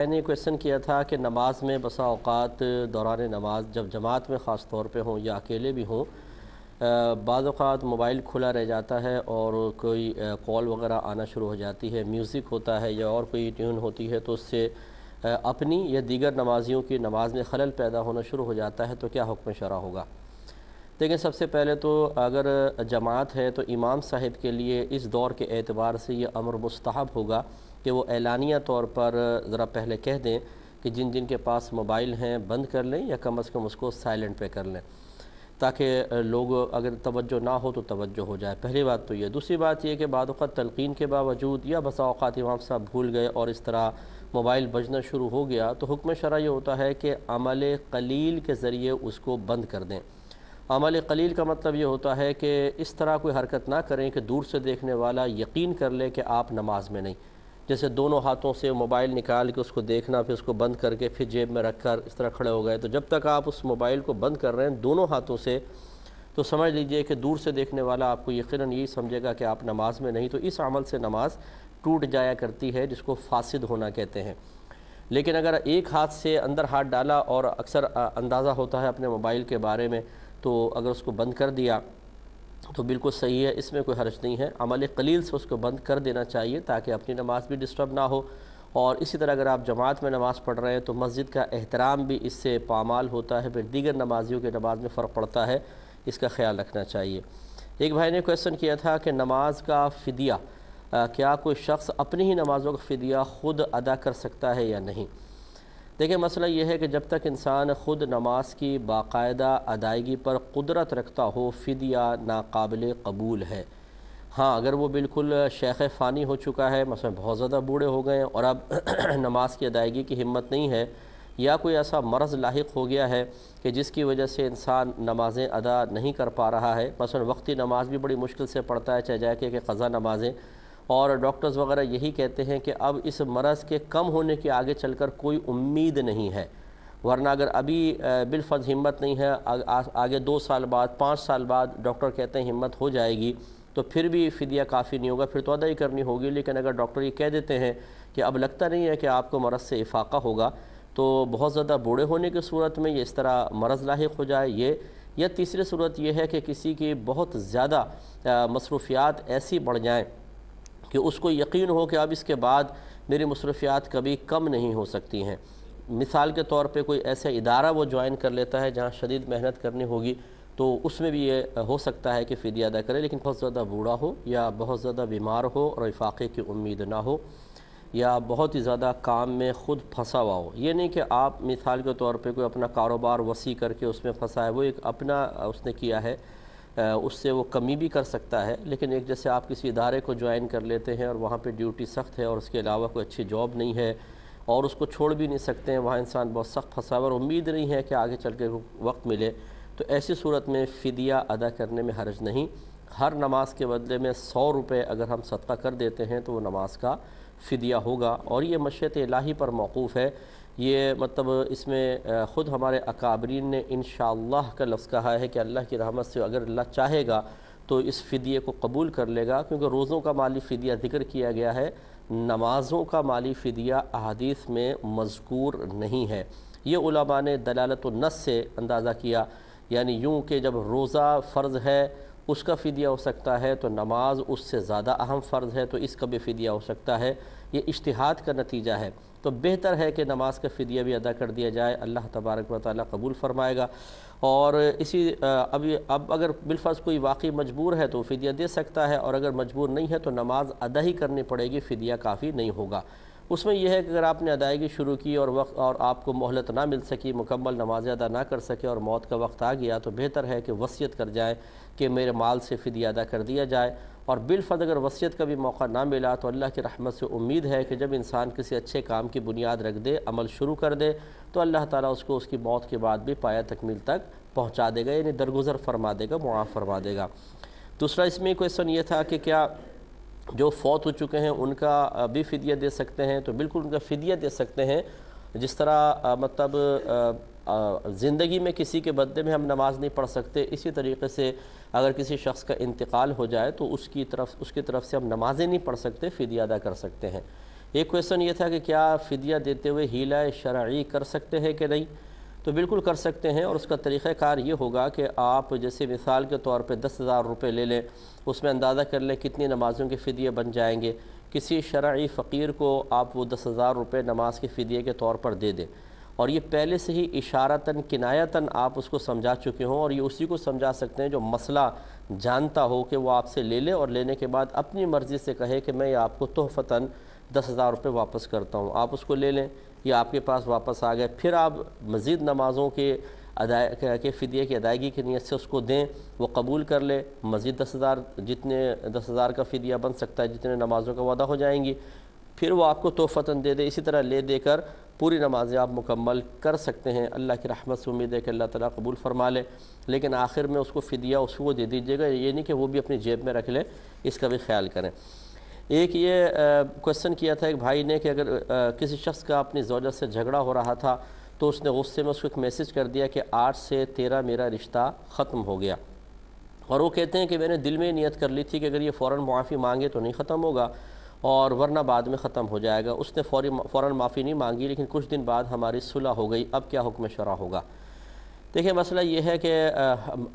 میں نے کویشچن کیا تھا کہ نماز میں بسا اوقات دوران نماز جب جماعت میں خاص طور پہ ہوں یا اکیلے بھی ہوں، بعض اوقات موبائل کھلا رہ جاتا ہے اور کوئی کال وغیرہ آنا شروع ہو جاتی ہے، میوزک ہوتا ہے یا اور کوئی ٹیون ہوتی ہے، تو اس سے اپنی یا دیگر نمازیوں کی نماز میں خلل پیدا ہونا شروع ہو جاتا ہے، تو کیا حکم شرع ہوگا؟ دیکھیں، سب سے پہلے تو اگر جماعت ہے تو امام صاحب کے لیے اس دور کے اعتبار سے یہ امر مستحب ہوگا کہ وہ اعلانیہ طور پر ذرا پہلے کہہ دیں کہ جن جن کے پاس موبائل ہیں بند کر لیں یا کم از کم اس کو سائلنٹ پہ کر لیں، تاکہ لوگ اگر توجہ نہ ہو تو توجہ ہو جائے۔ پہلی بات تو یہ۔ دوسری بات یہ کہ بعض اوقات تلقین کے باوجود یا بسا اوقات امام صاحب بھول گئے اور اس طرح موبائل بجنا شروع ہو گیا، تو حکم شرع یہ ہوتا ہے کہ عمل قلیل کے ذریعے اس کو بند کر دیں۔ عمل قلیل کا مطلب یہ ہوتا ہے کہ اس طرح کوئی حرکت نہ کریں کہ دور سے دیکھنے والا یقین کر لے کہ آپ نماز میں نہیں، جیسے دونوں ہاتھوں سے موبائل نکال کے اس کو دیکھنا، پھر اس کو بند کر کے پھر جیب میں رکھ کر اس طرح کھڑے ہو گئے، تو جب تک آپ اس موبائل کو بند کر رہے ہیں دونوں ہاتھوں سے، تو سمجھ لیجئے کہ دور سے دیکھنے والا آپ کو یقیناً یہی سمجھے گا کہ آپ نماز میں نہیں، تو اس عمل سے نماز ٹوٹ جایا کرتی ہے، جس کو فاسد ہونا کہتے ہیں۔ لیکن اگر ایک ہاتھ سے اندر ہاتھ ڈالا اور اکثر اندازہ ہوتا ہے اپنے موبائل کے بارے میں، تو اگر اس کو بند کر دیا تو بالکل صحیح ہے، اس میں کوئی حرج نہیں ہے۔ عمل قلیل سے اس کو بند کر دینا چاہیے تاکہ اپنی نماز بھی ڈسٹرب نہ ہو، اور اسی طرح اگر آپ جماعت میں نماز پڑھ رہے ہیں تو مسجد کا احترام بھی اس سے پامال ہوتا ہے، پھر دیگر نمازیوں کے نماز میں فرق پڑتا ہے، اس کا خیال رکھنا چاہیے۔ ایک بھائی نے کویشچن کیا تھا کہ نماز کا فدیہ کیا کوئی شخص اپنی ہی نمازوں کا فدیہ خود ادا کر سکتا ہے یا نہیں؟ دیکھیں، مسئلہ یہ ہے کہ جب تک انسان خود نماز کی باقاعدہ ادائیگی پر قدرت رکھتا ہو، فدیہ ناقابل قبول ہے۔ ہاں، اگر وہ بالکل شیخ فانی ہو چکا ہے، مثلا بہت زیادہ بوڑھے ہو گئے ہیں اور اب نماز کی ادائیگی کی ہمت نہیں ہے، یا کوئی ایسا مرض لاحق ہو گیا ہے کہ جس کی وجہ سے انسان نمازیں ادا نہیں کر پا رہا ہے، مثلا وقتی نماز بھی بڑی مشکل سے پڑھتا ہے، چاہے جائے کہ قضا نمازیں، اور ڈاکٹرز وغیرہ یہی کہتے ہیں کہ اب اس مرض کے کم ہونے کی آگے چل کر کوئی امید نہیں ہے، ورنہ اگر ابھی بالفرض ہمت نہیں ہے، آگے 2 سال بعد 5 سال بعد ڈاکٹر کہتے ہیں ہمت ہو جائے گی، تو پھر بھی فدیہ کافی نہیں ہوگا، پھر تو ادا ہی کرنی ہوگی۔ لیکن اگر ڈاکٹر یہ کہہ دیتے ہیں کہ اب لگتا نہیں ہے کہ آپ کو مرض سے افاقہ ہوگا، تو بہت زیادہ بوڑھے ہونے کی صورت میں یہ اس طرح مرض لاحق ہو جائے، یہ یا تیسری صورت یہ ہے کہ کسی کی بہت زیادہ مصروفیات ایسی بڑھ جائیں کہ اس کو یقین ہو کہ اب اس کے بعد میری مصروفیات کبھی کم نہیں ہو سکتی ہیں۔ مثال کے طور پہ کوئی ایسا ادارہ وہ جوائن کر لیتا ہے جہاں شدید محنت کرنی ہوگی، تو اس میں بھی یہ ہو سکتا ہے کہ فدیہ ادا کرے، لیکن بہت زیادہ بوڑھا ہو یا بہت زیادہ بیمار ہو اور افاقے کی امید نہ ہو، یا بہت ہی زیادہ کام میں خود پھنسا ہوا ہو۔ یہ نہیں کہ آپ مثال کے طور پہ کوئی اپنا کاروبار وسیع کر کے اس میں پھنسا ہے، وہ ایک اپنا اس نے کیا ہے، اس سے وہ کمی بھی کر سکتا ہے، لیکن ایک جیسے آپ کسی ادارے کو جوائن کر لیتے ہیں اور وہاں پہ ڈیوٹی سخت ہے اور اس کے علاوہ کوئی اچھی جاب نہیں ہے اور اس کو چھوڑ بھی نہیں سکتے ہیں، وہاں انسان بہت سخت پھنسا ہوا اور امید نہیں ہے کہ آگے چل کے وقت ملے، تو ایسی صورت میں فدیہ ادا کرنے میں حرج نہیں۔ ہر نماز کے بدلے میں 100 روپے اگر ہم صدقہ کر دیتے ہیں تو وہ نماز کا فدیہ ہوگا، اور یہ مشیت الہی پر موقوف ہے۔ یہ مطلب اس میں خود ہمارے اکابرین نے انشاءاللہ کا لفظ کہا ہے کہ اللہ کی رحمت سے اگر اللہ چاہے گا تو اس فدیے کو قبول کر لے گا، کیونکہ روزوں کا مالی فدیہ ذکر کیا گیا ہے، نمازوں کا مالی فدیہ احادیث میں مذکور نہیں ہے۔ یہ علماء نے دلالت النص سے اندازہ کیا، یعنی یوں کہ جب روزہ فرض ہے اس کا فدیہ ہو سکتا ہے، تو نماز اس سے زیادہ اہم فرض ہے تو اس کا بھی فدیہ ہو سکتا ہے۔ یہ اجتہاد کا نتیجہ ہے، تو بہتر ہے کہ نماز کا فدیہ بھی ادا کر دیا جائے، اللہ تبارک و تعالیٰ قبول فرمائے گا۔ اور اب اگر بالفرض کوئی واقعی مجبور ہے تو فدیہ دے سکتا ہے، اور اگر مجبور نہیں ہے تو نماز ادا ہی کرنی پڑے گی، فدیہ کافی نہیں ہوگا۔ اس میں یہ ہے کہ اگر آپ نے ادائیگی شروع کی اور آپ کو مہلت نہ مل سکی، مکمل نماز ادا نہ کر سکے اور موت کا وقت آ گیا، تو بہتر ہے کہ وصیت کر جائیں کہ میرے مال سے فدیہ ادا کر دیا جائے۔ اور بالفرض اگر وصیت کا بھی موقع نہ ملا تو اللہ کی رحمت سے امید ہے کہ جب انسان کسی اچھے کام کی بنیاد رکھ دے، عمل شروع کر دے، تو اللہ تعالیٰ اس کو اس کی موت کے بعد بھی پایہ تکمیل تک پہنچا دے گا، یعنی درگزر فرما دے گا، معاف فرما دے گا۔ دوسرا اس میں کویشچن یہ تھا کہ کیا جو فوت ہو چکے ہیں ان کا بھی فدیہ دے سکتے ہیں؟ تو بالکل ان کا فدیہ دے سکتے ہیں، جس طرح مطلب زندگی میں کسی کے بدلے میں ہم نماز نہیں پڑھ سکتے، اسی طریقے سے اگر کسی شخص کا انتقال ہو جائے تو اس کی طرف سے ہم نمازیں نہیں پڑھ سکتے، فدیہ ادا کر سکتے ہیں۔ ایک کویشچن یہ تھا کہ کیا فدیہ دیتے ہوئے ہیلہ شرعی کر سکتے ہیں کہ نہیں؟ تو بالکل کر سکتے ہیں، اور اس کا طریقہ کار یہ ہوگا کہ آپ جیسے مثال کے طور پہ 10,000 روپے لے لیں، اس میں اندازہ کر لیں کتنی نمازوں کے فدیے بن جائیں گے، کسی شرعی فقیر کو آپ وہ 10,000 روپے نماز کے فدیے کے طور پر دے دیں، اور یہ پہلے سے ہی اشارتاً کنایتاً آپ اس کو سمجھا چکے ہوں، اور یہ اسی کو سمجھا سکتے ہیں جو مسئلہ جانتا ہو کہ وہ آپ سے لے لے اور لینے کے بعد اپنی مرضی سے کہے کہ میں آپ کو تحفتاً 10,000 روپے واپس کرتا ہوں، آپ اس کو لے لیں، یہ آپ کے پاس واپس آ گئے، پھر آپ مزید نمازوں کے فدیے کی ادائیگی کی نیت سے اس کو دیں، وہ قبول کر لے، مزید 10,000 جتنے 10,000 کا فدیہ بن سکتا ہے جتنے نمازوں کا وعدہ ہو جائیں گی، پھر وہ آپ کو تحفتاً دے دے، اسی طرح لے دے کر پوری نمازیں آپ مکمل کر سکتے ہیں۔ اللہ کی رحمت سے امید ہے کہ اللہ تعالیٰ قبول فرما لے، لیکن آخر میں اس کو فدیہ اس کو دے دیجیے گا، یہ نہیں کہ وہ بھی اپنی جیب میں رکھ لے، اس کا بھی خیال کریں۔ ایک یہ کویشچن کیا تھا ایک بھائی نے کہ اگر کسی شخص کا اپنی زوجہ سے جھگڑا ہو رہا تھا تو اس نے غصے میں اس کو ایک میسج کر دیا کہ 8 سے 13 میرا رشتہ ختم ہو گیا، اور وہ کہتے ہیں کہ میں نے دل میں نیت کر لی تھی کہ اگر یہ فوراً معافی مانگے تو نہیں ختم ہوگا اور ورنہ بعد میں ختم ہو جائے گا۔ اس نے فوراً معافی نہیں مانگی، لیکن کچھ دن بعد ہماری صلح ہو گئی، اب کیا حکم شرع ہوگا؟ دیکھیں مسئلہ یہ ہے کہ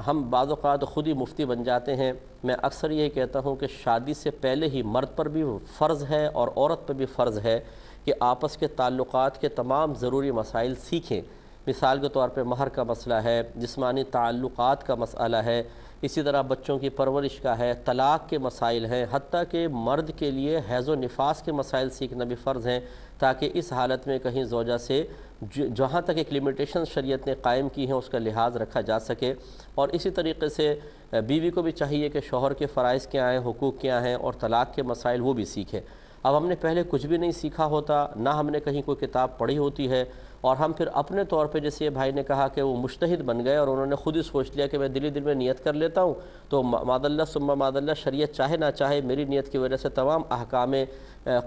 ہم بعض اوقات خود ہی مفتی بن جاتے ہیں۔ میں اکثر یہ کہتا ہوں کہ شادی سے پہلے ہی مرد پر بھی فرض ہے اور عورت پر بھی فرض ہے کہ آپس کے تعلقات کے تمام ضروری مسائل سیکھیں۔ مثال کے طور پہ مہر کا مسئلہ ہے، جسمانی تعلقات کا مسئلہ ہے، اسی طرح بچوں کی پرورش کا ہے، طلاق کے مسائل ہیں، حتیٰ کہ مرد کے لیے حیض و نفاس کے مسائل سیکھنا بھی فرض ہیں، تاکہ اس حالت میں کہیں زوجہ سے جہاں تک ایک لیمیٹیشن شریعت نے قائم کی ہیں اس کا لحاظ رکھا جا سکے، اور اسی طریقے سے بیوی کو بھی چاہیے کہ شوہر کے فرائض کیا ہیں، حقوق کیا ہیں، اور طلاق کے مسائل وہ بھی سیکھے۔ اب ہم نے پہلے کچھ بھی نہیں سیکھا ہوتا، نہ ہم نے کہیں کوئی کتاب پڑھی ہوتی ہے، اور ہم پھر اپنے طور پہ جیسے یہ بھائی نے کہا کہ وہ مجتہد بن گئے اور انہوں نے خود ہی سوچ لیا کہ میں دل میں نیت کر لیتا ہوں تو معاذ اللہ ثم معاذ اللہ شریعت چاہے نہ چاہے میری نیت کی وجہ سے تمام احکام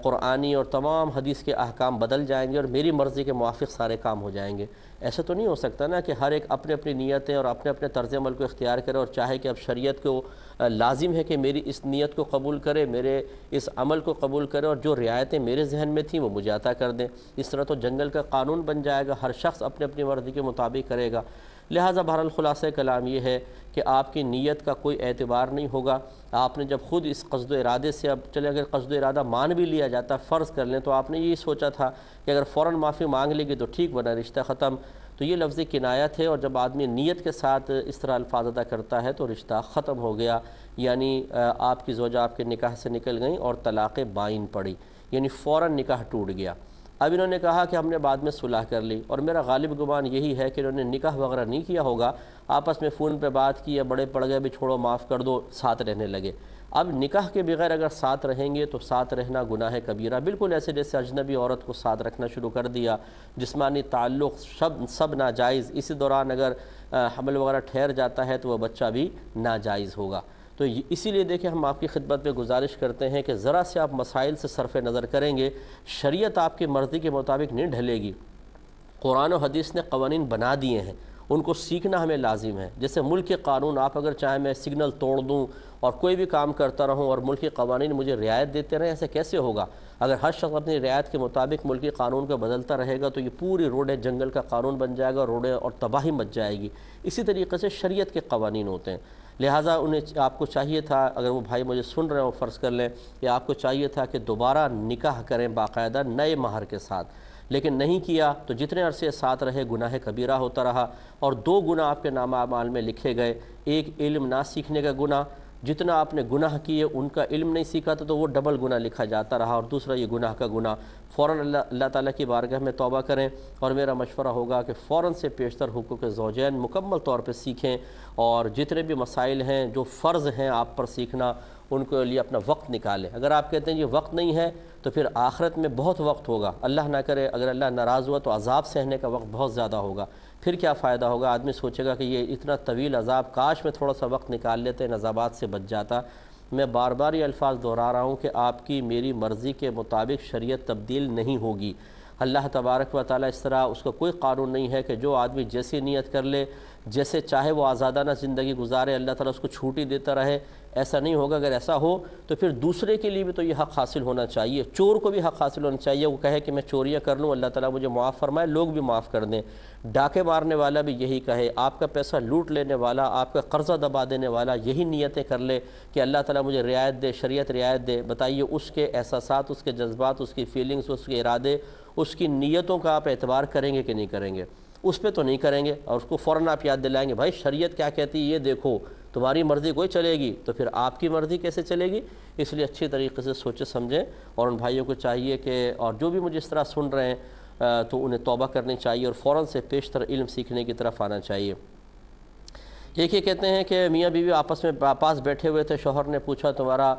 قرآنی اور تمام حدیث کے احکام بدل جائیں گے اور میری مرضی کے موافق سارے کام ہو جائیں گے۔ ایسا تو نہیں ہو سکتا نا کہ ہر ایک اپنے اپنی نیتیں اور اپنے اپنے طرز عمل کو اختیار کرے اور چاہے کہ اب شریعت کو لازم ہے کہ میری اس نیت کو قبول کرے، میرے اس عمل کو قبول کرے، اور جو رعایتیں میرے ذہن میں تھیں وہ مجھے عطا کر دیں۔ اس طرح تو جنگل کا قانون بن جائے گا، ہر شخص اپنے اپنی مرضی کے مطابق کرے گا۔ لہٰذا بہرحال خلاصہ کلام یہ ہے کہ آپ کی نیت کا کوئی اعتبار نہیں ہوگا۔ آپ نے جب خود اس قصد و ارادے سے، اب چلے اگر قصد و ارادہ مان بھی لیا جاتا، فرض کر لیں، تو آپ نے یہی سوچا تھا کہ اگر فوراً معافی مانگ لے گی تو ٹھیک، ورنہ رشتہ ختم، تو یہ لفظ کنایت ہے، اور جب آدمی نیت کے ساتھ اس طرح الفاظ ادا کرتا ہے تو رشتہ ختم ہو گیا، یعنی آپ کی زوجہ آپ کے نکاح سے نکل گئیں اور طلاق بائن پڑی، یعنی فوراً نکاح ٹوٹ گیا۔ اب انہوں نے کہا کہ ہم نے بعد میں صلح کر لی، اور میرا غالب گمان یہی ہے کہ انہوں نے نکاح وغیرہ نہیں کیا ہوگا، آپس میں فون پہ بات کی، یا بڑے پڑ گئے بھی چھوڑو معاف کر دو، ساتھ رہنے لگے۔ اب نکاح کے بغیر اگر ساتھ رہیں گے تو ساتھ رہنا گناہ کبیرہ، بالکل ایسے جیسے اجنبی عورت کو ساتھ رکھنا شروع کر دیا، جسمانی تعلق سب ناجائز، اسی دوران اگر حمل وغیرہ ٹھہر جاتا ہے تو وہ بچہ بھی ناجائز ہوگا۔ تو اسی لیے دیکھیں ہم آپ کی خدمت میں گزارش کرتے ہیں کہ ذرا سے آپ مسائل سے صرف نظر کریں گے، شریعت آپ کی مرضی کے مطابق نہیں ڈھلے گی، قرآن و حدیث نے قوانین بنا دیے ہیں، ان کو سیکھنا ہمیں لازم ہے۔ جیسے ملک کے قانون، آپ اگر چاہیں میں سگنل توڑ دوں اور کوئی بھی کام کرتا رہوں اور ملکی قوانین مجھے رعایت دیتے رہیں، ایسے کیسے ہوگا؟ اگر ہر شخص اپنی رعایت کے مطابق ملکی قانون کو بدلتا رہے گا تو یہ پوری روڈیں جنگل کا قانون بن جائے گا، روڈیں اور تباہی مچ جائے گی۔ اسی طریقے سے شریعت کے قوانین ہوتے ہیں، لہٰذا آپ کو چاہیے تھا، اگر وہ بھائی مجھے سن رہے ہو فرض کر لیں، کہ آپ کو چاہیے تھا کہ دوبارہ نکاح کریں باقاعدہ نئے مہر کے ساتھ، لیکن نہیں کیا تو جتنے عرصے ساتھ رہے گناہ کبیرہ ہوتا رہا، اور 2 گناہ آپ کے نامہ اعمال میں لکھے گئے، ایک علم نہ سیکھنے کا گناہ، جتنا آپ نے گناہ کیے ان کا علم نہیں سیکھا تو وہ ڈبل گناہ لکھا جاتا رہا، اور دوسرا یہ گناہ کا گناہ۔ فوراً اللہ تعالیٰ کی بارگاہ میں توبہ کریں، اور میرا مشورہ ہوگا کہ فوراً سے پیشتر حقوق زوجین مکمل طور پہ سیکھیں، اور جتنے بھی مسائل ہیں جو فرض ہیں آپ پر سیکھنا، ان کے لیے اپنا وقت نکالیں۔ اگر آپ کہتے ہیں یہ وقت نہیں ہے تو پھر آخرت میں بہت وقت ہوگا، اللہ نہ کرے اگر اللہ ناراض ہوا تو عذاب سہنے کا وقت بہت زیادہ ہوگا، پھر کیا فائدہ ہوگا؟ آدمی سوچے گا کہ یہ اتنا طویل عذاب، کاش میں تھوڑا سا وقت نکال لیتے، ان عذابات سے بچ جاتا۔ میں بار بار یہ الفاظ دہرا رہا ہوں کہ آپ کی میری مرضی کے مطابق شریعت تبدیل نہیں ہوگی۔ اللہ تبارک و تعالیٰ اس طرح اس کا کوئی قانون نہیں ہے کہ جو آدمی جیسی نیت کر لے جیسے چاہے وہ آزادانہ زندگی گزارے اللہ تعالیٰ اس کو چھوٹ ہی دیتا رہے، ایسا نہیں ہوگا۔ اگر ایسا ہو تو پھر دوسرے کے لیے بھی تو یہ حق حاصل ہونا چاہیے، چور کو بھی حق حاصل ہونا چاہیے، وہ کہے کہ میں چوریاں کر لوں اللہ تعالیٰ مجھے معاف فرمائے، لوگ بھی معاف کر دیں۔ ڈاکے مارنے والا بھی یہی کہے، آپ کا پیسہ لوٹ لینے والا، آپ کا قرضہ دبا دینے والا یہی نیتیں کر لے کہ اللہ تعالیٰ مجھے رعایت دے، شریعت رعایت دے۔ بتائیے اس کے احساسات، اس کے جذبات، اس کی فیلنگز، اس کے ارادے، اس کی نیتوں کا آپ اعتبار کریں گے کہ نہیں کریں گے؟ اس پہ تو نہیں کریں گے، اور اس کو فوراً آپ یاد دلائیں گے بھائی شریعت کیا کہتی ہے یہ دیکھو، تمہاری مرضی کوئی چلے گی تو پھر آپ کی مرضی کیسے چلے گی؟ اس لیے اچھی طریقے سے سوچے سمجھیں، اور ان بھائیوں کو چاہیے کہ اور جو بھی مجھے اس طرح سن رہے ہیں تو انہیں توبہ کرنی چاہیے اور فوراً سے پیشتر علم سیکھنے کی طرف آنا چاہیے۔ ایک یہ کہتے ہیں کہ میاں بیوی آپس میں پاس بیٹھے ہوئے تھے، شوہر نے پوچھا تمہارا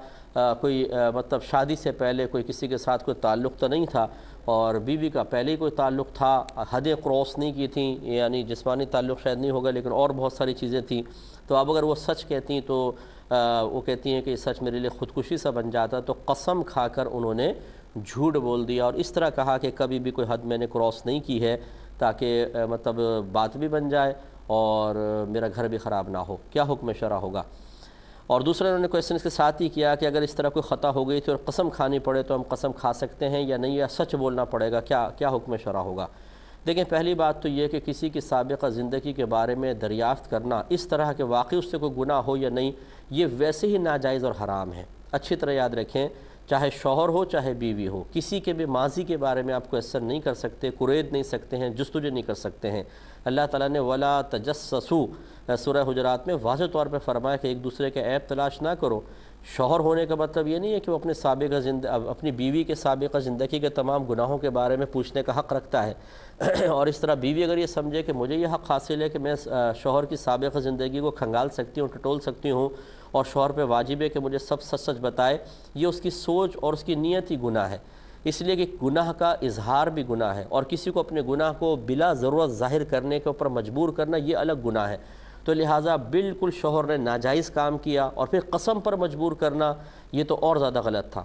کوئی مطلب شادی سے پہلے کوئی کسی کے ساتھ کوئی تعلق تو نہیں تھا؟ اور بیوی کا پہلے ہی کوئی تعلق تھا، حدیں کراس نہیں کی تھیں، یعنی جسمانی تعلق شاید نہیں ہوگا لیکن اور بہت ساری چیزیں تھیں، تو اب اگر وہ سچ کہتی تو وہ کہتی ہیں کہ یہ سچ میرے لیے خودکشی سا بن جاتا، تو قسم کھا کر انہوں نے جھوٹ بول دیا اور اس طرح کہا کہ کبھی بھی کوئی حد میں نے کراس نہیں کی ہے، تاکہ مطلب بات بھی بن جائے اور میرا گھر بھی خراب نہ ہو۔ کیا حکم شرع ہوگا؟ اور دوسرا انہوں نے کویسچن اس کے ساتھ ہی کیا کہ اگر اس طرح کوئی خطا ہو گئی تھی اور قسم کھانی پڑے تو ہم قسم کھا سکتے ہیں یا نہیں، یا سچ بولنا پڑے گا، کیا حکم شرع ہوگا؟ دیکھیں پہلی بات تو یہ کہ کسی کی سابقہ زندگی کے بارے میں دریافت کرنا اس طرح کہ واقعی اس سے کوئی گناہ ہو یا نہیں، یہ ویسے ہی ناجائز اور حرام ہے۔ اچھی طرح یاد رکھیں، چاہے شوہر ہو چاہے بیوی ہو، کسی کے بھی ماضی کے بارے میں آپ کو کویسچن نہیں کر سکتے، قرید نہیں سکتے ہیں، جستجو نہیں کر سکتے ہیں۔ اللہ تعالیٰ نے وَلَا تَجَسَّسُوا سورہ حجرات میں واضح طور پہ فرمایا کہ ایک دوسرے کے عیب تلاش نہ کرو۔ شوہر ہونے کا مطلب یہ نہیں ہے کہ وہ اپنی بیوی کے سابقہ زندگی کے تمام گناہوں کے بارے میں پوچھنے کا حق رکھتا ہے، اور اس طرح بیوی اگر یہ سمجھے کہ مجھے یہ حق حاصل ہے کہ میں شوہر کی سابقہ زندگی کو کھنگال سکتی ہوں، ٹٹول سکتی ہوں، اور شوہر پہ واجب ہے کہ مجھے سب سچ سچ بتائے، یہ اس کی سوچ اور اس کی نیت ہی گناہ ہے۔ اس لیے کہ گناہ کا اظہار بھی گناہ ہے، اور کسی کو اپنے گناہ کو بلا ضرورت ظاہر کرنے کے اوپر مجبور کرنا یہ الگ گناہ ہے۔ تو لہٰذا بالکل شوہر نے ناجائز کام کیا اور پھر قسم پر مجبور کرنا یہ تو اور زیادہ غلط تھا،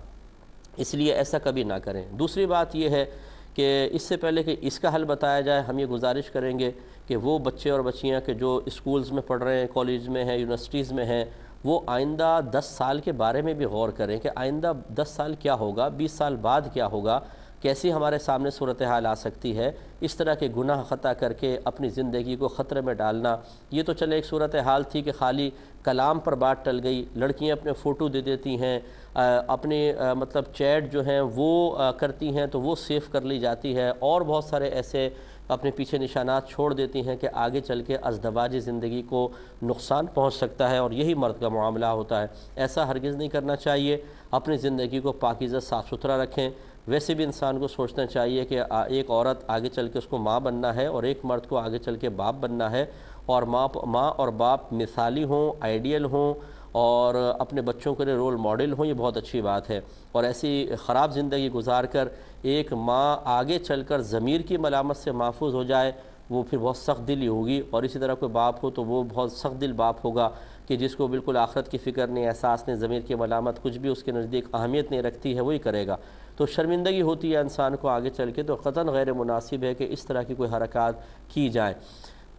اس لیے ایسا کبھی نہ کریں۔ دوسری بات یہ ہے کہ اس سے پہلے کہ اس کا حل بتایا جائے، ہم یہ گزارش کریں گے کہ وہ بچے اور بچیاں کہ جو اسکولز میں پڑھ رہے ہیں، کالج میں ہیں، یونیورسٹیز میں ہیں، وہ آئندہ 10 سال کے بارے میں بھی غور کریں کہ آئندہ 10 سال کیا ہوگا، 20 سال بعد کیا ہوگا، کیسی ہمارے سامنے صورتحال آ سکتی ہے۔ اس طرح کے گناہ خطا کر کے اپنی زندگی کو خطرے میں ڈالنا، یہ تو چلے ایک صورتحال تھی کہ خالی کلام پر بات ٹل گئی، لڑکیاں اپنے فوٹو دے دیتی ہیں، اپنے مطلب چیٹ جو ہیں وہ کرتی ہیں تو وہ سیو کر لی جاتی ہے، اور بہت سارے ایسے اپنے پیچھے نشانات چھوڑ دیتی ہیں کہ آگے چل کے ازدواجی زندگی کو نقصان پہنچ سکتا ہے، اور یہی مرد کا معاملہ ہوتا ہے۔ ایسا ہرگز نہیں کرنا چاہیے، اپنی زندگی کو پاکیزہ صاف ستھرا رکھیں۔ ویسے بھی انسان کو سوچنا چاہیے کہ ایک عورت آگے چل کے اس کو ماں بننا ہے اور ایک مرد کو آگے چل کے باپ بننا ہے، اور ماں اور باپ مثالی ہوں، آئیڈیل ہوں، اور اپنے بچوں کے لیے رول ماڈل ہوں، یہ بہت اچھی بات ہے۔ اور ایسی خراب زندگی گزار کر ایک ماں آگے چل کر ضمیر کی ملامت سے محفوظ ہو جائے، وہ پھر بہت سخت دلی ہوگی، اور اسی طرح کوئی باپ ہو تو وہ بہت سخت دل باپ ہوگا کہ جس کو بالکل آخرت کی فکر نہیں، احساس نہیں، ضمیر کی ملامت کچھ بھی اس کے نزدیک اہمیت نہیں رکھتی ہے، وہی کرے گا، تو شرمندگی ہوتی ہے انسان کو آگے چل کے، تو قطعاً غیر مناسب ہے کہ اس طرح کی کوئی حرکات کی جائیں۔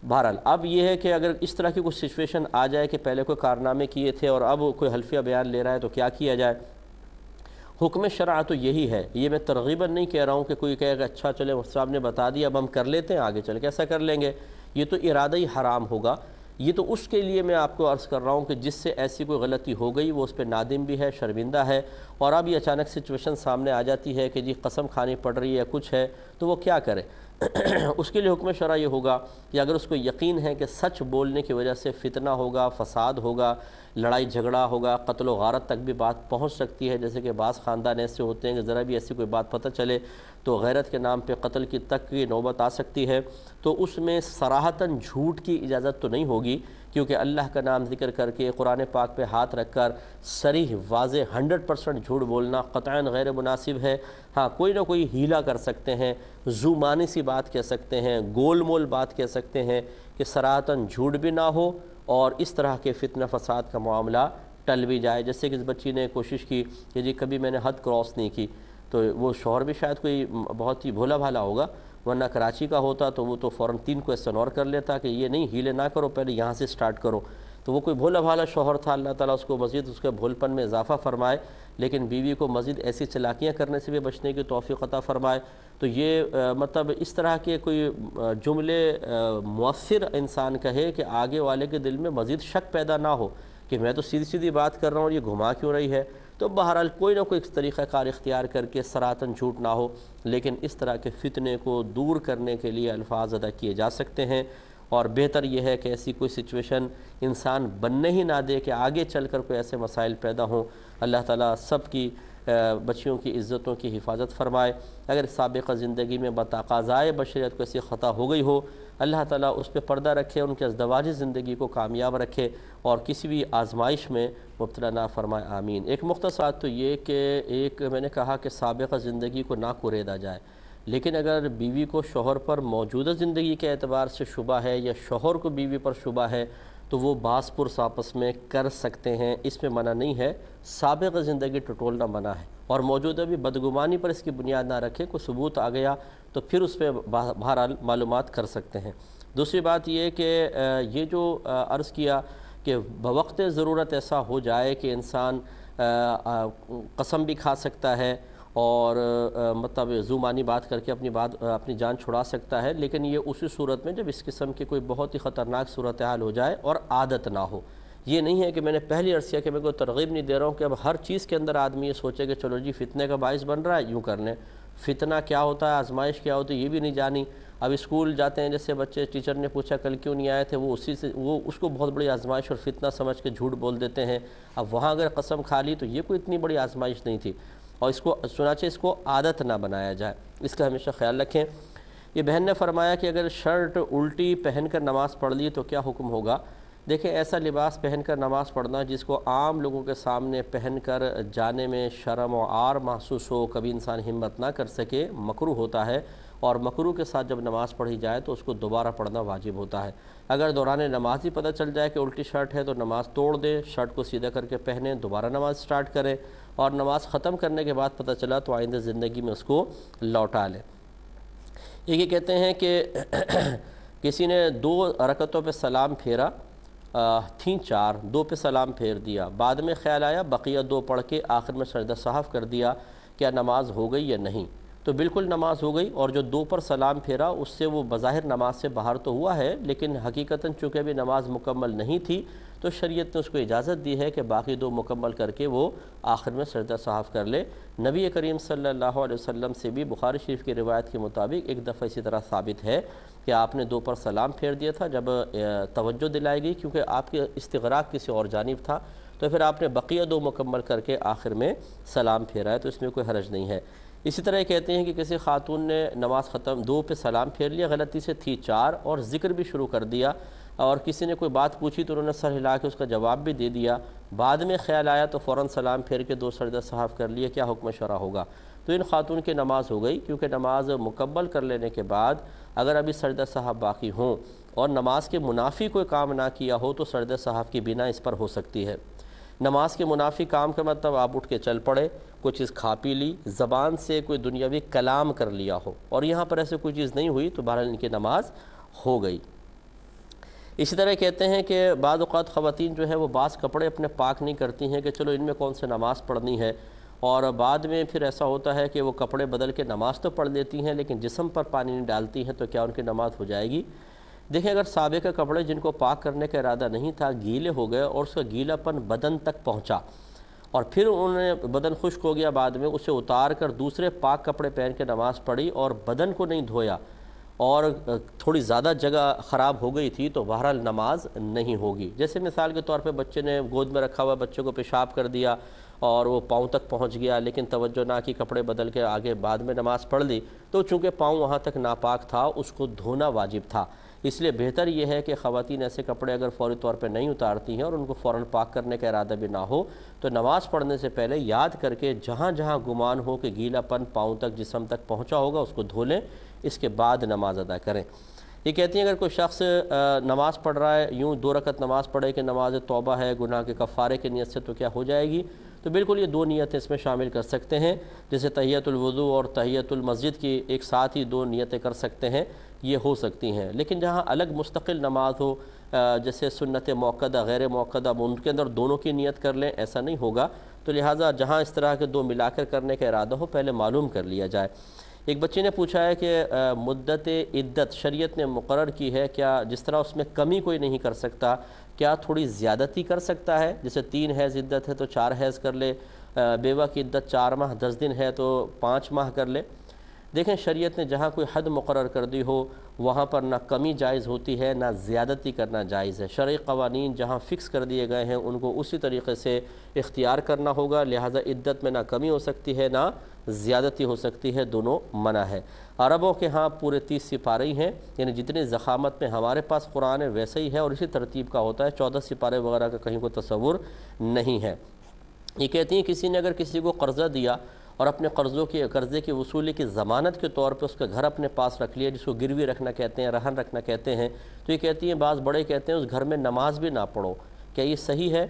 بہرحال اب یہ ہے کہ اگر اس طرح کی کوئی سچویشن آ جائے کہ پہلے کوئی کارنامے کیے تھے اور اب کوئی حلفیہ بیان لے رہا ہے تو کیا کیا جائے؟ حکم شرع تو یہی ہے، یہ میں ترغیباً نہیں کہہ رہا ہوں کہ کوئی کہے گا اچھا چلے صاحب نے بتا دیا اب ہم کر لیتے ہیں، آگے چل کے ایسا کر لیں گے، یہ تو ارادہ ہی حرام ہوگا۔ یہ تو اس کے لیے میں آپ کو عرض کر رہا ہوں کہ جس سے ایسی کوئی غلطی ہو گئی وہ اس پہ نادم بھی ہے، شرمندہ ہے، اور اب یہ اچانک سچویشن سامنے آ جاتی ہے کہ جی قسم کھانی پڑ رہی ہے، کچھ ہے، تو وہ کیا کرے؟ اس کے لیے حکم شرع یہ ہوگا کہ اگر اس کو یقین ہے کہ سچ بولنے کی وجہ سے فتنہ ہوگا، فساد ہوگا، لڑائی جھگڑا ہوگا، قتل و غارت تک بھی بات پہنچ سکتی ہے، جیسے کہ بعض خاندان ایسے ہوتے ہیں کہ ذرا بھی ایسی کوئی بات پتہ چلے تو غیرت کے نام پہ قتل کی تک کی نوبت آ سکتی ہے، تو اس میں صراحتاً جھوٹ کی اجازت تو نہیں ہوگی، کیونکہ اللہ کا نام ذکر کر کے قرآن پاک پہ ہاتھ رکھ کر صریح واضح 100% جھوٹ بولنا قطعاً غیر مناسب ہے۔ ہاں کوئی نہ کوئی ہیلا کر سکتے ہیں، زومانی سی بات کہہ سکتے ہیں، گول مول بات کہہ سکتے ہیں کہ صراحتاً جھوٹ بھی نہ ہو اور اس طرح کے فتنہ فساد کا معاملہ ٹل بھی جائے۔ جیسے کہ اس بچی نے کوشش کی کہ جی کبھی میں نے حد کراس نہیں کی، تو وہ شوہر بھی شاید کوئی بہت ہی بھولا بھالا ہوگا، ورنہ کراچی کا ہوتا تو وہ تو فوراً 3 کویسچن اور کر لیتا کہ یہ نہیں ہیلے نہ کرو، پہلے یہاں سے سٹارٹ کرو۔ تو وہ کوئی بھولا بھالا شوہر تھا، اللہ تعالیٰ اس کو مزید اس کے بھولپن میں اضافہ فرمائے، لیکن بیوی کو مزید ایسی چلاکیاں کرنے سے بھی بچنے کی توفیق عطا فرمائے۔ تو یہ مطلب اس طرح کے کوئی جملے مؤثر انسان کہے کہ آگے والے کے دل میں مزید شک پیدا نہ ہو کہ میں تو سیدھی سیدھی بات کر رہا ہوں اور یہ گھما کیوں رہی ہے۔ تو بہرحال کوئی نہ کوئی طریقہ کار اختیار کر کے سراتن جھوٹ نہ ہو، لیکن اس طرح کے فتنے کو دور کرنے کے لیے الفاظ ادا کیے جا سکتے ہیں، اور بہتر یہ ہے کہ ایسی کوئی سچویشن انسان بننے ہی نہ دے کہ آگے چل کر کوئی ایسے مسائل پیدا ہوں۔ اللہ تعالیٰ سب کی بچیوں کی عزتوں کی حفاظت فرمائے۔ اگر سابقہ زندگی میں بتقاضائے بشریت کو ایسی خطا ہو گئی ہو، اللہ تعالیٰ اس پہ پردہ رکھے، ان کے ازدواجی زندگی کو کامیاب رکھے اور کسی بھی آزمائش میں مبتلا نہ فرمائے، آمین۔ ایک مختصر تو یہ کہ میں نے کہا کہ سابقہ زندگی کو نہ کوریدا جائے، لیکن اگر بیوی کو شوہر پر موجودہ زندگی کے اعتبار سے شبہ ہے یا شوہر کو بیوی پر شبہ ہے تو وہ باس پرس آپس میں کر سکتے ہیں، اس میں منع نہیں ہے۔ سابقہ زندگی ٹٹولنا منع ہے، اور موجودہ بھی بدگمانی پر اس کی بنیاد نہ رکھے، کوئی ثبوت آ گیا تو پھر اس پہ بہرحال معلومات کر سکتے ہیں۔ دوسری بات یہ کہ یہ جو عرض کیا کہ بوقت ضرورت ایسا ہو جائے کہ انسان قسم بھی کھا سکتا ہے اور مطلب زومانی بات کر کے اپنی جان چھڑا سکتا ہے، لیکن یہ اسی صورت میں جب اس قسم کی کوئی بہت ہی خطرناک صورتحال ہو جائے اور عادت نہ ہو۔ یہ نہیں ہے کہ میں نے پہلی عرض کیا کہ میں کوئی ترغیب نہیں دے رہا ہوں کہ اب ہر چیز کے اندر آدمی یہ سوچے کہ چلو جی فتنے کا باعث بن رہا ہے یوں کر لیں۔ فتنہ کیا ہوتا ہے، آزمائش کیا ہوتی ہے، یہ بھی نہیں جانی۔ اب اسکول جاتے ہیں جیسے بچے، ٹیچر نے پوچھا کل کیوں نہیں آئے تھے، وہ اس کو بہت بڑی آزمائش اور فتنہ سمجھ کے جھوٹ بول دیتے ہیں۔ اب وہاں اگر قسم کھا لی تو یہ کوئی اتنی بڑی آزمائش نہیں تھی، اور اس کو عادت نہ بنایا جائے، اس کا ہمیشہ خیال رکھیں۔ یہ بہن نے فرمایا کہ اگر شرٹ الٹی پہن کر نماز پڑھ لی تو کیا حکم ہوگا؟ دیکھیں، ایسا لباس پہن کر نماز پڑھنا جس کو عام لوگوں کے سامنے پہن کر جانے میں شرم و عار محسوس ہو، کبھی انسان ہمت نہ کر سکے، مکروہ ہوتا ہے، اور مکروہ کے ساتھ جب نماز پڑھی جائے تو اس کو دوبارہ پڑھنا واجب ہوتا ہے۔ اگر دوران نماز ہی پتہ چل جائے کہ الٹی شرٹ ہے تو نماز توڑ دے، شرٹ کو سیدھا کر کے پہنیں، دوبارہ نماز سٹارٹ کریں، اور نماز ختم کرنے کے بعد پتہ چلا تو آئندہ زندگی میں اس کو لوٹا لیں۔ یہ کہتے ہیں کہ کسی نے 2 رکعتوں پہ سلام پھیرا، تھیں 4، 2 پہ سلام پھیر دیا، بعد میں خیال آیا بقیہ 2 پڑھ کے آخر میں سجدہ سہو کر دیا، کیا نماز ہو گئی یا نہیں؟ تو بالکل نماز ہو گئی، اور جو 2 پر سلام پھیرا اس سے وہ بظاہر نماز سے باہر تو ہوا ہے، لیکن حقیقتاً چونکہ ابھی نماز مکمل نہیں تھی تو شریعت نے اس کو اجازت دی ہے کہ باقی 2 مکمل کر کے وہ آخر میں سجدہ سہو کر لے۔ نبی کریم صلی اللہ علیہ وسلم سے بھی بخاری شریف کی روایت کے مطابق ایک دفعہ اسی طرح ثابت ہے کہ آپ نے 2 پر سلام پھیر دیا تھا جب توجہ دلائی گئی، کیونکہ آپ کے استغراق کسی اور جانب تھا، تو پھر آپ نے بقیہ 2 مکمل کر کے آخر میں سلام پھیرا ہے، تو اس میں کوئی حرج نہیں ہے۔ اسی طرح کہتے ہیں کہ کسی خاتون نے نماز ختم 2 پہ سلام پھیر لیا، غلطی سے تھی 4، اور ذکر بھی شروع کر دیا، اور کسی نے کوئی بات پوچھی تو انہوں نے سر ہلا کے اس کا جواب بھی دے دیا، بعد میں خیال آیا تو فوراً سلام پھیر کے 2 سجدہ سہو کر لیے، کیا حکم شرع ہوگا؟ تو ان خاتون کی نماز ہو گئی، کیونکہ نماز مکمل کر لینے کے بعد اگر ابھی سجدہ سہو باقی ہوں اور نماز کے منافی کوئی کام نہ کیا ہو تو سجدہ سہو کی بنا اس پر ہو سکتی ہے۔ نماز کے منافی کام کا مطلب آپ اٹھ کے چل پڑے، کوئی چیز کھا پی لی، زبان سے کوئی دنیاوی کلام کر لیا ہو، اور یہاں پر ایسے کوئی چیز نہیں ہوئی تو بہرحال ان کی نماز ہو گئی۔ اسی طرح کہتے ہیں کہ بعض اوقات خواتین جو ہیں وہ بعض کپڑے اپنے پاک نہیں کرتی ہیں کہ چلو ان میں کون سے نماز پڑھنی ہے، اور بعد میں پھر ایسا ہوتا ہے کہ وہ کپڑے بدل کے نماز تو پڑھ لیتی ہیں لیکن جسم پر پانی نہیں ڈالتی ہیں، تو کیا ان کی نماز ہو جائے گی؟ دیکھیں، اگر سابقہ کپڑے جن کو پاک کرنے کا ارادہ نہیں تھا گیلے ہو گئے اور اس کا گیلا پن بدن تک پہنچا، اور پھر انہوں نے بدن خشک ہو گیا، بعد میں اسے اتار کر دوسرے پاک کپڑے پہن کے نماز پڑھی اور بدن کو نہیں دھویا اور تھوڑی زیادہ جگہ خراب ہو گئی تھی تو بہرحال نماز نہیں ہوگی۔ جیسے مثال کے طور پہ بچے نے گود میں رکھا ہوا بچے کو پیشاب کر دیا اور وہ پاؤں تک پہنچ گیا، لیکن توجہ نہ کی، کپڑے بدل کے آگے بعد میں نماز پڑھ لی، تو چونکہ پاؤں وہاں تک ناپاک تھا اس کو دھونا واجب تھا۔ اس لیے بہتر یہ ہے کہ خواتین ایسے کپڑے اگر فوری طور پہ نہیں اتارتی ہیں اور ان کو فوراً پاک کرنے کا ارادہ بھی نہ ہو تو نماز پڑھنے سے پہلے یاد کر کے جہاں جہاں گمان ہو کہ گیلا پن پاؤں تک جسم تک پہنچا ہوگا اس کو دھو لیں، اس کے بعد نماز ادا کریں۔ یہ کہتی ہیں اگر کوئی شخص نماز پڑھ رہا ہے، یوں 2 رکعت نماز پڑھے کہ نماز توبہ ہے، گناہ کے کفارے کی نیت سے، تو کیا ہو جائے گی؟ تو بالکل یہ دو نیتیں اس میں شامل کر سکتے ہیں، جیسے تحیۃ الوضو اور تحیۃ المسجد کی ایک ساتھ ہی دو نیتیں کر سکتے ہیں، یہ ہو سکتی ہیں۔ لیکن جہاں الگ مستقل نماز ہو، جیسے سنت موقدہ غیر موقدہ، ان کے اندر دونوں کی نیت کر لیں، ایسا نہیں ہوگا۔ تو لہٰذا جہاں اس طرح کے دو ملا کر کرنے کا ارادہ ہو، پہلے معلوم کر لیا جائے۔ ایک بچے نے پوچھا ہے کہ مدت عدت شریعت نے مقرر کی ہے، کیا جس طرح اس میں کمی کوئی نہیں کر سکتا، کیا تھوڑی زیادتی کر سکتا ہے؟ جیسے 3 حیض عدت ہے تو 4 حیض کر لے، بیوہ کی عدت 4 ماہ 10 دن ہے تو 5 ماہ کر لے۔ دیکھیں شریعت نے جہاں کوئی حد مقرر کر دی ہو، وہاں پر نہ کمی جائز ہوتی ہے، نہ زیادتی کرنا جائز ہے۔ شرعی قوانین جہاں فکس کر دیے گئے ہیں ان کو اسی طریقے سے اختیار کرنا ہوگا، لہٰذا عدت میں نہ کمی ہو سکتی ہے نہ زیادتی ہو سکتی ہے، دونوں منع ہے۔ عربوں کے ہاں پورے 30 سپارے ہی ہیں، یعنی جتنی ضخامت میں ہمارے پاس قرآن ہے ویسے ہی ہے، اور اسی ترتیب کا ہوتا ہے، 14 سپارے وغیرہ کا کہیں کوئی تصور نہیں ہے۔ یہ کہتی ہیں کسی نے اگر کسی کو قرضہ دیا اور اپنے قرضے کی وصولی کی ضمانت کے طور پہ اس کا گھر اپنے پاس رکھ لیا، جس کو گروی رکھنا کہتے ہیں، رہن رکھنا کہتے ہیں، تو یہ کہتی ہیں بعض بڑے کہتے ہیں اس گھر میں نماز بھی نہ پڑھو، کیا یہ صحیح ہے؟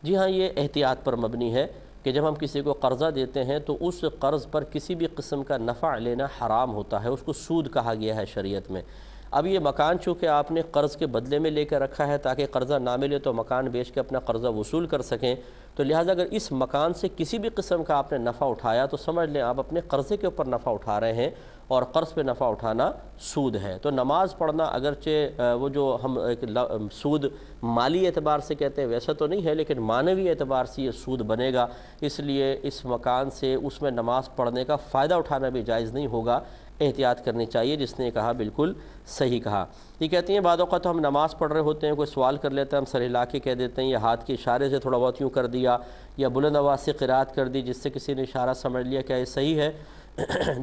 جی ہاں، یہ احتیاط پر مبنی ہے کہ جب ہم کسی کو قرضہ دیتے ہیں تو اس قرض پر کسی بھی قسم کا نفع لینا حرام ہوتا ہے، اس کو سود کہا گیا ہے شریعت میں۔ اب یہ مکان چونکہ آپ نے قرض کے بدلے میں لے کر رکھا ہے تاکہ قرضہ نہ ملے تو مکان بیچ کے اپنا قرضہ وصول کر سکیں، تو لہٰذا اگر اس مکان سے کسی بھی قسم کا آپ نے نفع اٹھایا تو سمجھ لیں آپ اپنے قرضے کے اوپر نفع اٹھا رہے ہیں، اور قرض پہ نفع اٹھانا سود ہے۔ تو نماز پڑھنا اگرچہ وہ جو ہم سود مالی اعتبار سے کہتے ہیں ویسا تو نہیں ہے، لیکن معنوی اعتبار سے یہ سود بنے گا، اس لیے اس مکان سے اس میں نماز پڑھنے کا فائدہ اٹھانا بھی جائز نہیں ہوگا، احتیاط کرنی چاہیے۔ جس نے کہا بالکل صحیح کہا۔ یہ کہتی ہیں بعض اوقات تو ہم نماز پڑھ رہے ہوتے ہیں، کوئی سوال کر لیتا ہے، ہم سر ہلا کے کہہ دیتے ہیں یا ہاتھ کے اشارے سے تھوڑا بہت یوں کر دیا یا بلند آواز سے قرات کر دی جس سے کسی نے اشارہ سمجھ لیا، کیا یہ صحیح ہے؟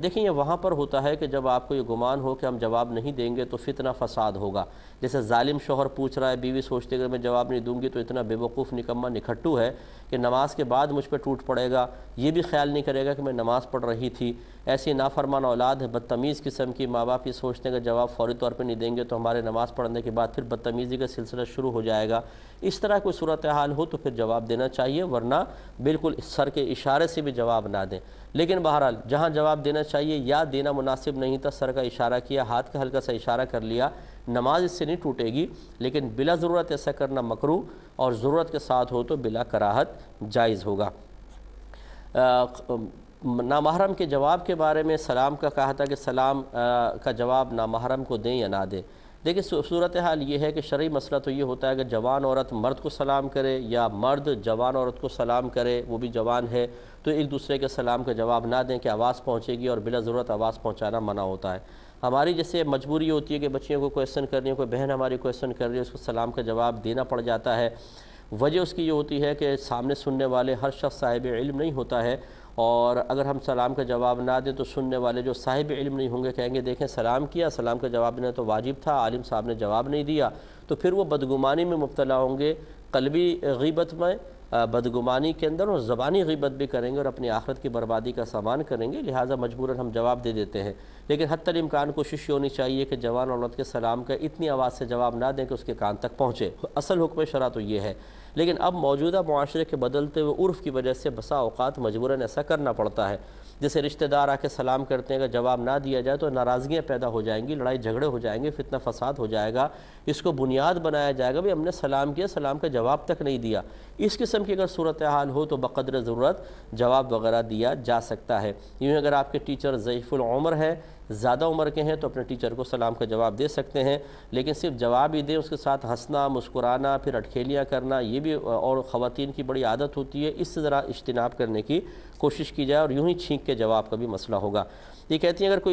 دیکھیں یہ وہاں پر ہوتا ہے کہ جب آپ کو یہ گمان ہو کہ ہم جواب نہیں دیں گے تو فتنہ فساد ہوگا۔ جیسے ظالم شوہر پوچھ رہا ہے، بیوی سوچتے اگر میں جواب نہیں دوں گی تو اتنا بے وقوف نکمہ نکھٹو ہے کہ نماز کے بعد مجھ پہ ٹوٹ پڑے گا، یہ بھی خیال نہیں کرے گا کہ میں نماز پڑھ رہی تھی۔ ایسی نافرمان اولاد ہے، بدتمیز قسم کی، ماں باپ یہ سوچتے ہیں کہ جواب فوری طور پہ نہیں دیں گے تو ہمارے نماز پڑھنے کے بعد پھر بدتمیزی کا سلسلہ شروع ہو جائے گا۔ اس طرح کوئی صورتحال ہو تو پھر جواب دینا چاہیے، ورنہ بالکل سر کے اشارے سے بھی جواب نہ دیں۔ لیکن بہرحال جہاں جواب دینا چاہیے یا دینا مناسب نہیں تھا، سر کا اشارہ کیا، ہاتھ کا ہلکا سا اشارہ کر لیا، نماز اس سے نہیں ٹوٹے گی، لیکن بلا ضرورت ایسا کرنا مکروہ اور ضرورت کے ساتھ ہو تو بلا کراہت جائز ہوگا۔ نامحرم کے جواب کے بارے میں سلام کا کہا تھا کہ سلام کا جواب نامحرم کو دیں یا نہ دیں۔ دیکھیں صورتحال یہ ہے کہ شرعی مسئلہ تو یہ ہوتا ہے کہ جوان عورت مرد کو سلام کرے یا مرد جوان عورت کو سلام کرے، وہ بھی جوان ہے، تو ایک دوسرے کے سلام کا جواب نہ دیں کہ آواز پہنچے گی، اور بلا ضرورت آواز پہنچانا منع ہوتا ہے۔ ہماری جیسے مجبوری ہوتی ہے کہ بچیوں کو کویسچن کر رہی ہے، کوئی بہن ہماری کویسچن کر رہی ہے، اس کو سلام کا جواب دینا پڑ جاتا ہے۔ وجہ اس کی یہ ہوتی ہے کہ سامنے سننے والے ہر شخص صاحب علم نہیں ہوتا ہے، اور اگر ہم سلام کا جواب نہ دیں تو سننے والے جو صاحب علم نہیں ہوں گے کہیں گے دیکھیں سلام کیا، سلام کا جواب دینا تو واجب تھا، عالم صاحب نے جواب نہیں دیا، تو پھر وہ بدگمانی میں مبتلا ہوں گے، قلبی غیبت میں، بدگمانی کے اندر، اور زبانی غیبت بھی کریں گے اور اپنی آخرت کی بربادی کا سامان کریں گے، لہٰذا مجبوراً ہم جواب دے دیتے ہیں۔ لیکن حتی الامکان کوشش یہ ہونی چاہیے کہ جوان عورت کے سلام کا اتنی آواز سے جواب نہ دیں کہ اس کے کان تک پہنچے، اصل حکم شرع تو یہ ہے۔ لیکن اب موجودہ معاشرے کے بدلتے ہوئے عرف کی وجہ سے بسا اوقات مجبوراً ایسا کرنا پڑتا ہے۔ جیسے رشتہ دار آ کے سلام کرتے ہیں، اگر جواب نہ دیا جائے تو ناراضگیاں پیدا ہو جائیں گی، لڑائی جھگڑے ہو جائیں گے، فتنہ فساد ہو جائے گا، اس کو بنیاد بنایا جائے گا بھی ہم نے سلام کیا، سلام کا جواب تک نہیں دیا۔ اس قسم کی اگر صورتحال ہو تو بقدر ضرورت جواب وغیرہ دیا جا سکتا ہے۔ یوں اگر آپ کے ٹیچر ضعیف العمر ہے، زیادہ عمر کے ہیں، تو اپنے ٹیچر کو سلام کا جواب دے سکتے ہیں، لیکن صرف جواب ہی دیں، اس کے ساتھ ہنسنا، مسکرانا، پھر اٹکھیلیاں کرنا، یہ بھی اور خواتین کی بڑی عادت ہوتی ہے، اس سے ذرا اجتناب کرنے کی کوشش کی جائے، اور یوں ہی چھینک کے جواب کا بھی مسئلہ ہوگا۔ یہ کہتی ہیں اگر کوئی